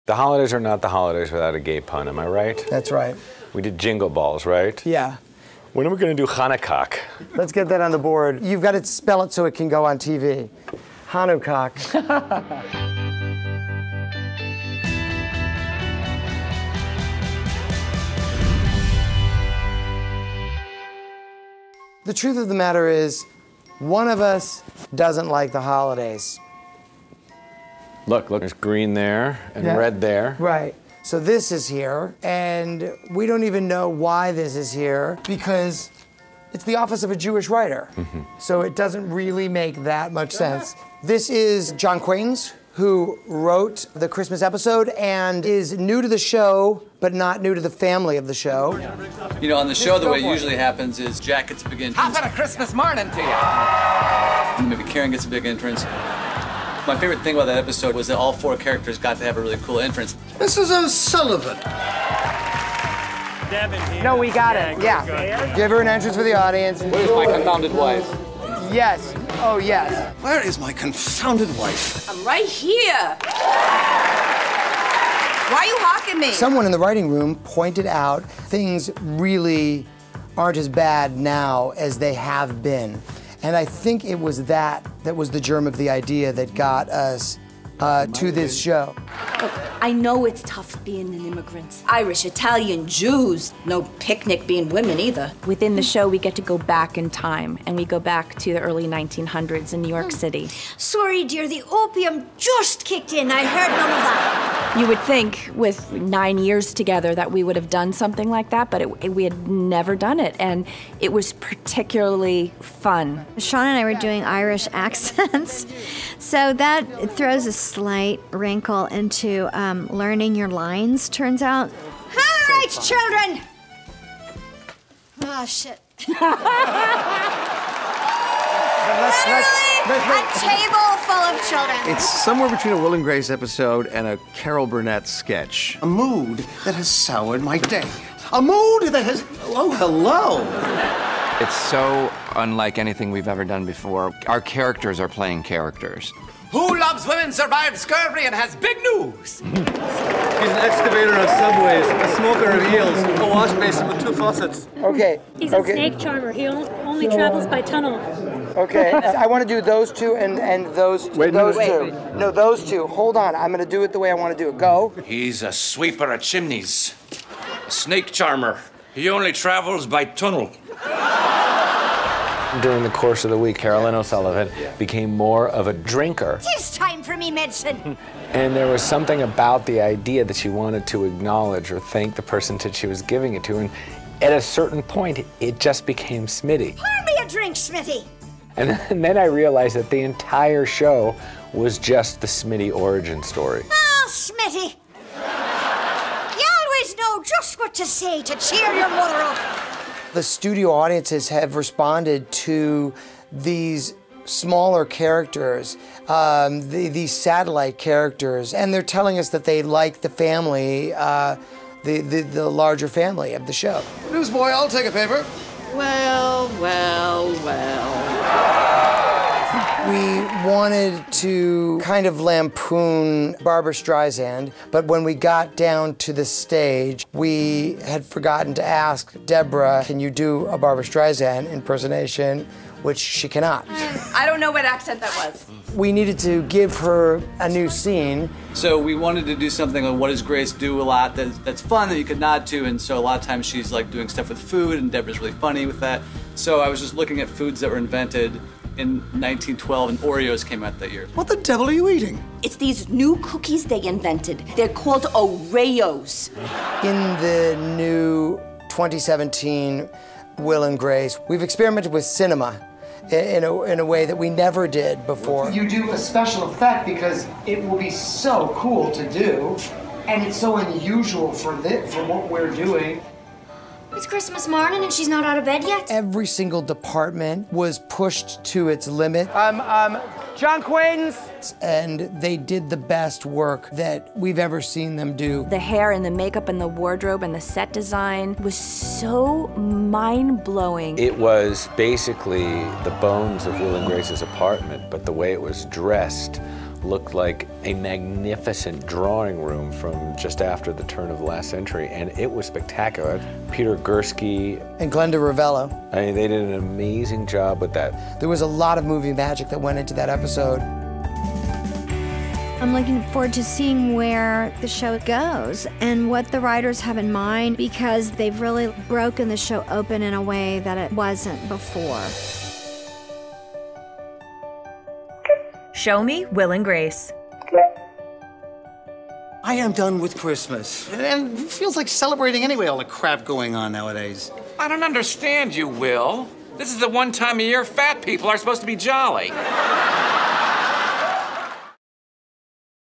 The holidays are not the holidays without a gay pun, am I right? That's right. We did Jingle Balls, right? Yeah. When are we going to do Hanukkah? Let's get that on the board. You've got to spell it so it can go on TV. Hanukkah. The truth of the matter is, one of us doesn't like the holidays. Look, there's green there and red there. Right. So this is here, and we don't even know why this is here because it's the office of a Jewish writer. So it doesn't really make that much sense. This is John Quaintance, who wrote the Christmas episode and is new to the show, but not new to the family of the show. You know, on the show, the way it usually happens is Jack gets a big entrance. Top of a Christmas morning to you. And maybe Karen gets a big entrance. My favorite thing about that episode was that all four characters got to have a really cool entrance. Mrs. O'Sullivan. No, we got it. Yeah. Give her an entrance for the audience. Where's my confounded wife? Yes. Oh, yes. Where is my confounded wife? I'm right here. Why are you hawking me? Someone in the writing room pointed out things really aren't as bad now as they have been. And I think it was that was the germ of the idea that got us to this show. Look, I know it's tough being an immigrant. Irish, Italian, Jews. No picnic being women either. Within the show, we get to go back in time, and we go back to the early 1900s in New York City. Sorry, dear, the opium just kicked in. I heard none of that. You would think with 9 years together that we would have done something like that, but we had never done it, and it was particularly fun. Sean and I were doing Irish accents, so that throws a slight wrinkle into learning your lines, turns out. All right, children! Oh, shit. A table full of children. It's somewhere between a Will and Grace episode and a Carol Burnett sketch. A mood that has soured my day. A mood that has... Oh, hello. It's so unlike anything we've ever done before. Our characters are playing characters. Who loves women, survives scurvy, and has big news? He's an excavator of subways, a smoker of eels, a wash basin with 2 faucets. Okay. He's a snake charmer. He only travels by tunnel. Okay. I want to do those two and those two. No, those two. Hold on. I'm going to do it the way I want to do it. Go. He's a sweeper of chimneys. A snake charmer. He only travels by tunnel. During the course of the week, Carolyn O'Sullivan became more of a drinker. It's time for me medicine. And there was something about the idea that she wanted to acknowledge or thank the person that she was giving it to. And at a certain point, it just became Smitty. Pour me a drink, Smitty. And then I realized that the entire show was just the Smitty origin story. Oh, Smitty. You always know just what to say to cheer your mother up. The studio audiences have responded to these smaller characters, these satellite characters, and they're telling us that they like the family, the larger family of the show. Newsboy, I'll take a paper. Well, well, well. We wanted to kind of lampoon Barbra Streisand, but when we got down to the stage, we had forgotten to ask Debra, can you do a Barbra Streisand impersonation, which she cannot. I don't know what accent that was. We needed to give her a new scene. So we wanted to do something like What Does Grace Do a lot that's fun that you could nod to, and so a lot of times she's like doing stuff with food, and Debra's really funny with that. So I was just looking at foods that were invented in 1912, and Oreos came out that year. What the devil are you eating? It's these new cookies they invented. They're called Oreos. In the new 2017 Will and Grace, we've experimented with cinema in a way that we never did before. You do a special effect because it will be so cool to do, and it's so unusual for what we're doing. It's Christmas morning and she's not out of bed yet. Every single department was pushed to its limit. John Quaintance! And they did the best work that we've ever seen them do. The hair and the makeup and the wardrobe and the set design was so mind-blowing. It was basically the bones of Will and Grace's apartment, but the way it was dressed looked like a magnificent drawing room from just after the turn of the last century, and it was spectacular. Peter Gursky and Glenda Ravello. I mean, they did an amazing job with that. There was a lot of movie magic that went into that episode. I'm looking forward to seeing where the show goes and what the writers have in mind, because they've really broken the show open in a way that it wasn't before. Show me Will and Grace. I am done with Christmas. And it feels like celebrating anyway, all the crap going on nowadays. I don't understand you, Will. This is the one time of year fat people are supposed to be jolly.